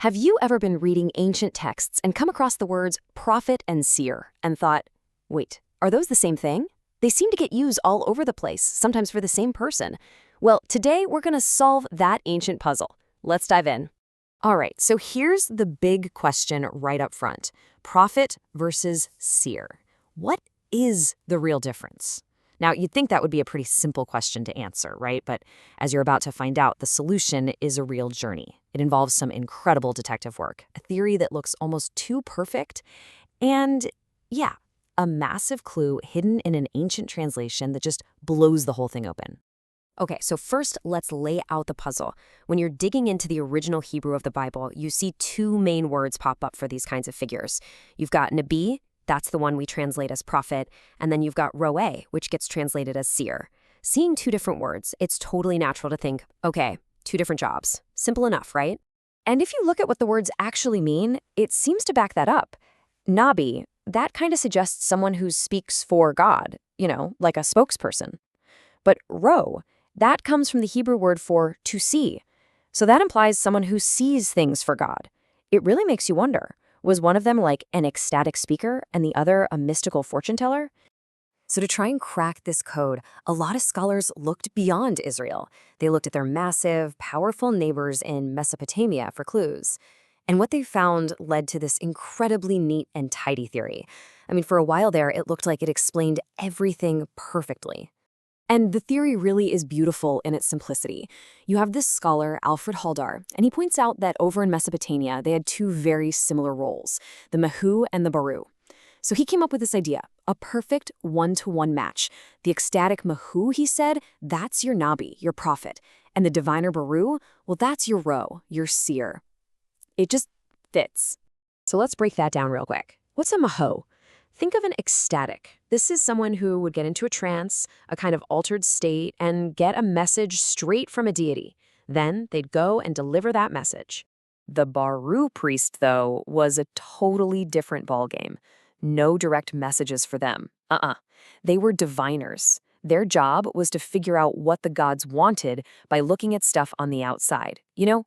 Have you ever been reading ancient texts and come across the words prophet and seer and thought, wait, are those the same thing? They seem to get used all over the place, sometimes for the same person. Well, today we're going to solve that ancient puzzle. Let's dive in. All right, so here's the big question right up front. Prophet versus seer. What is the real difference? Now, you'd think that would be a pretty simple question to answer, right? But as you're about to find out, the solution is a real journey. It involves some incredible detective work, a theory that looks almost too perfect, and yeah, a massive clue hidden in an ancient translation that just blows the whole thing open. Okay, so first, let's lay out the puzzle. When you're digging into the original Hebrew of the Bible, you see two main words pop up for these kinds of figures. You've got Nabi, that's the one we translate as prophet, and then you've got Roe, which gets translated as seer. Seeing two different words, it's totally natural to think, okay, two different jobs. Simple enough, right? And if you look at what the words actually mean, it seems to back that up. Nabi, that kind of suggests someone who speaks for God, like a spokesperson. But Roe, that comes from the Hebrew word for to see. So that implies someone who sees things for God. It really makes you wonder, was one of them like an ecstatic speaker and the other a mystical fortune teller? So to try and crack this code, a lot of scholars looked beyond Israel. They looked at their massive, powerful neighbors in Mesopotamia for clues. And what they found led to this incredibly neat and tidy theory. I mean, for a while there, it looked like it explained everything perfectly. And the theory really is beautiful in its simplicity. You have this scholar, Alfred Haldar, and he points out that over in Mesopotamia, they had two very similar roles, the Mahu and the Baru. So he came up with this idea, a perfect one-to-one match. The ecstatic Mahu, he said, that's your Nabi, your prophet. And the diviner Baru, well, that's your Ro, your seer. It just fits. So let's break that down real quick. What's a Mahu? Think of an ecstatic. This is someone who would get into a trance, a kind of altered state, and get a message straight from a deity. Then they'd go and deliver that message. The Baru priest, though, was a totally different ballgame. No direct messages for them. They were diviners. Their job was to figure out what the gods wanted by looking at stuff on the outside.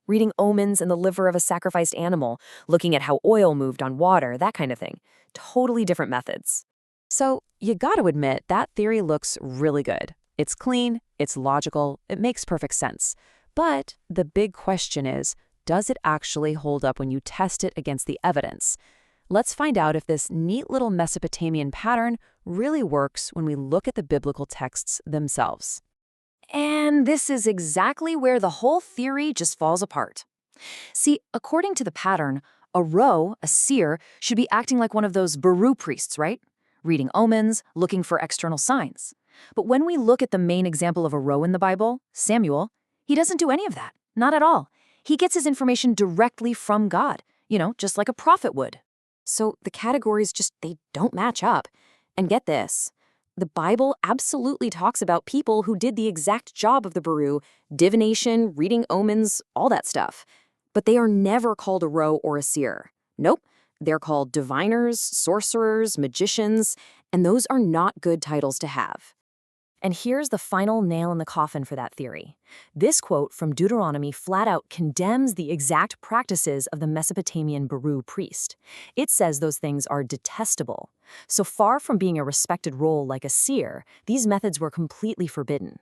Reading omens in the liver of a sacrificed animal, looking at how oil moved on water, that kind of thing. Totally different methods. So you gotta admit, that theory looks really good. It's clean, it's logical, it makes perfect sense. But the big question is, does it actually hold up when you test it against the evidence? Let's find out if this neat little Mesopotamian pattern really works when we look at the biblical texts themselves. And this is exactly where the whole theory just falls apart. See, according to the pattern, a Ro, a seer, should be acting like one of those Baru priests, right? Reading omens, looking for external signs. But when we look at the main example of a Ro in the Bible, Samuel, he doesn't do any of that. Not at all. He gets his information directly from God, just like a prophet would. So the categories they don't match up. And get this, the Bible absolutely talks about people who did the exact job of the Baru, divination, reading omens, all that stuff. But they are never called a Ro or a seer. Nope, they're called diviners, sorcerers, magicians, and those are not good titles to have. And here's the final nail in the coffin for that theory. This quote from Deuteronomy flat out condemns the exact practices of the Mesopotamian Baru priest. It says those things are detestable. So far from being a respected role like a seer, these methods were completely forbidden.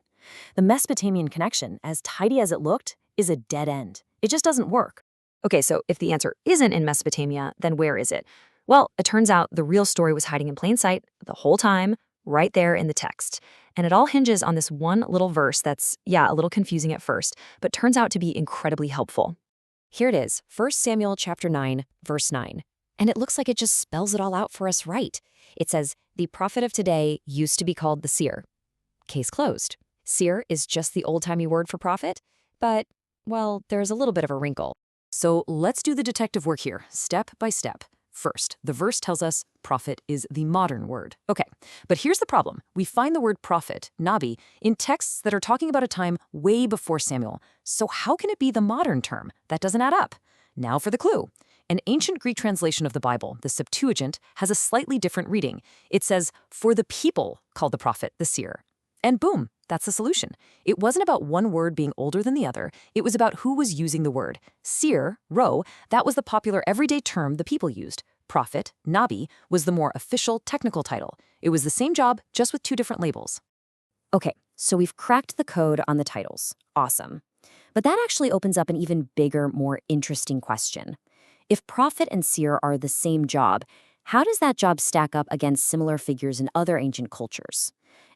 The Mesopotamian connection, as tidy as it looked, is a dead end. It just doesn't work. Okay, so if the answer isn't in Mesopotamia, then where is it? Well, it turns out the real story was hiding in plain sight the whole time, right there in the text. And it all hinges on this one little verse that's, a little confusing at first, but turns out to be incredibly helpful. Here it is, 1 Samuel chapter 9, verse 9. And it looks like it just spells it all out for us right. It says, the prophet of today used to be called the seer. Case closed. Seer is just the old-timey word for prophet, but, well, there's a little bit of a wrinkle. So let's do the detective work here, step by step. First, the verse tells us prophet is the modern word. Okay, but here's the problem. We find the word prophet, Nabi, in texts that are talking about a time way before Samuel. So how can it be the modern term? That doesn't add up. Now for the clue. An ancient Greek translation of the Bible, the Septuagint, has a slightly different reading. It says, for the people called the prophet the seer. And boom, that's the solution. It wasn't about one word being older than the other. It was about who was using the word. Seer, ro, that was the popular everyday term the people used. Prophet, nabi, was the more official technical title. It was the same job, just with 2 different labels. Okay, so we've cracked the code on the titles. Awesome. But that actually opens up an even bigger, more interesting question. If prophet and seer are the same job, how does that job stack up against similar figures in other ancient cultures?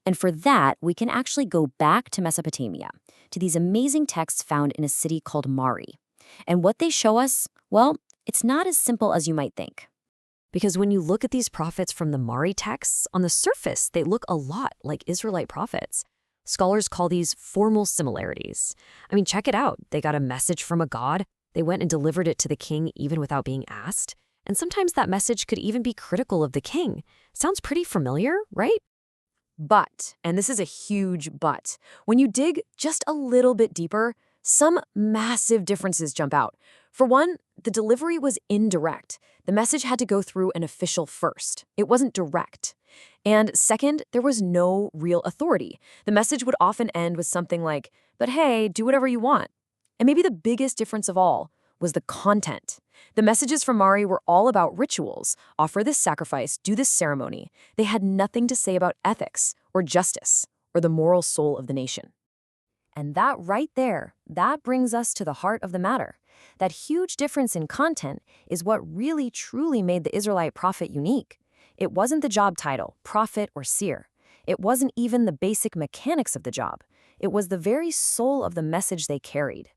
And for that, we can actually go back to Mesopotamia, to these amazing texts found in a city called Mari. And what they show us, well, it's not as simple as you might think. Because when you look at these prophets from the Mari texts, on the surface, they look a lot like Israelite prophets. Scholars call these formal similarities. I mean, check it out. They got a message from a god. They went and delivered it to the king even without being asked. And sometimes that message could even be critical of the king. Sounds pretty familiar, right? But, and this is a huge but, when you dig just a little bit deeper, some massive differences jump out. For one, the delivery was indirect. The message had to go through an official first. It wasn't direct. And second, there was no real authority. The message would often end with something like, but hey, do whatever you want. And maybe the biggest difference of all was the content. The messages from Mari were all about rituals. Offer this sacrifice, do this ceremony. They had nothing to say about ethics or justice or the moral soul of the nation. And that right there, that brings us to the heart of the matter. That huge difference in content is what really truly made the Israelite prophet unique. It wasn't the job title, prophet or seer. It wasn't even the basic mechanics of the job. It was the very soul of the message they carried.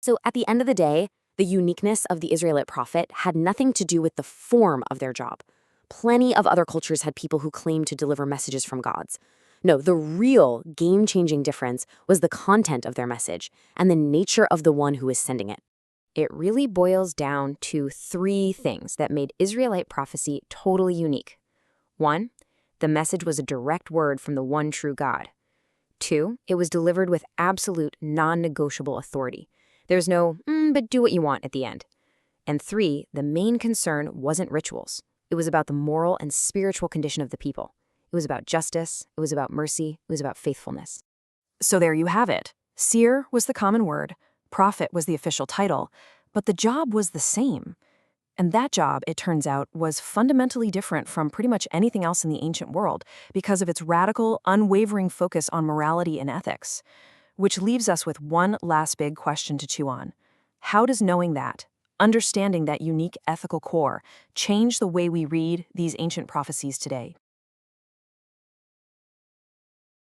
So at the end of the day, the uniqueness of the Israelite prophet had nothing to do with the form of their job. Plenty of other cultures had people who claimed to deliver messages from gods. No, the real game-changing difference was the content of their message and the nature of the one who was sending it. It really boils down to 3 things that made Israelite prophecy totally unique. 1, the message was a direct word from the one true God. 2, it was delivered with absolute non-negotiable authority. There's no, but do what you want at the end. And 3, the main concern wasn't rituals. It was about the moral and spiritual condition of the people. It was about justice, it was about mercy, it was about faithfulness. So there you have it. Seer was the common word, prophet was the official title, but the job was the same. And that job, it turns out, was fundamentally different from pretty much anything else in the ancient world because of its radical, unwavering focus on morality and ethics. Which leaves us with one last big question to chew on. How does knowing that, understanding that unique ethical core, change the way we read these ancient prophecies today?